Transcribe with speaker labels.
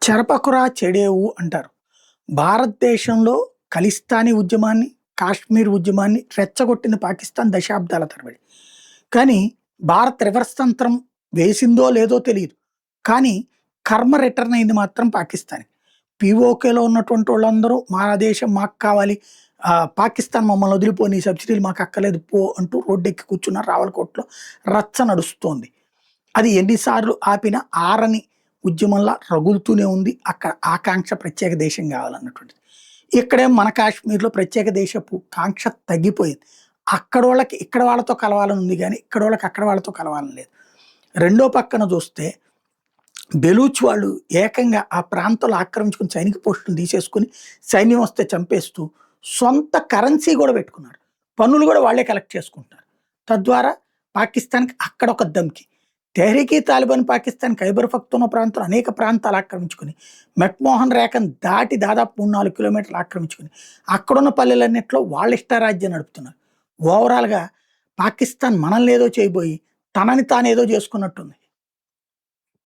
Speaker 1: చెరపకురా చెడేవు అంటారు. భారతదేశంలో ఖలిస్తానీ ఉద్యమాన్ని, కాశ్మీర్ ఉద్యమాన్ని రెచ్చగొట్టింది పాకిస్తాన్ దశాబ్దాల తరబడి. కానీ భారత్ రివర్స్ తంత్రం వేసిందో లేదో తెలీదు. కానీ కర్మ రిటర్న్ అయింది మాత్రం పాకిస్తాన్‌కి. పీఓకేలో ఉన్నటువంటి వాళ్ళందరూ మా దేశం మాకు కావాలి. పాకిస్తాన్ మమ్మల్ని వదిలిపోని సబ్సిడీలు మాకు అక్కర్లేదు పో అంటూ రోడ్డెక్కి కూర్చున్నారు. రావలకోటలో రచ్చ నడుస్తోంది. అది ఎన్నిసార్లు ఆపినా ఆరని ఉద్యమంలా రగులుతూనే ఉంది. అక్కడ ఆకాంక్ష ప్రత్యేక దేశం కావాలన్నటువంటిది. ఇక్కడేమో మన కాశ్మీర్‌లో ప్రత్యేక దేశపు కాంక్ష తగ్గిపోయింది. అక్కడోళ్ళకి ఇక్కడ వాళ్ళతో కలవాలని ఉంది గానీ, ఇక్కడోళ్ళకి అక్కడ వాళ్ళతో కలవాలని లేదు. రెండో పక్కన చూస్తే బెలూచ్ వాళ్ళు ఏకంగా ఆ ప్రాంతాలు ఆక్రమించుకొని సైనిక పోస్టులు తీసేసుకొని, సైన్యం వస్తే చంపేస్తూ, సొంత కరెన్సీ గూడా పెట్టుకున్నారు. పన్నులు గూడా వాళ్ళే కలెక్ట్ చేసుకుంటున్నారు. తద్వారా పాకిస్తాన్‌కి అక్కడొక ధమ్కి. తెహ్రీక్ ఈ తాలిబాన్ పాకిస్తాన్ ఖైబర్ పఖ్తూనా ప్రాంతంలో అనేక ప్రాంతాలు ఆక్రమించుకొని, మెక్‌మోహన్ రేఖను దాటి దాదాపు 3, 4 కిలోమీటర్లు ఆక్రమించుకొని, అక్కడున్న పల్లెలన్నిట్లో వాళ్ళ ఇష్టారాజ్యం నడుపుతున్నారు. ఓవరాల్‌గా పాకిస్తాన్ మనల్ని ఏదో చేయబోయి, తనని తానేదో చేసుకున్నట్టుంది.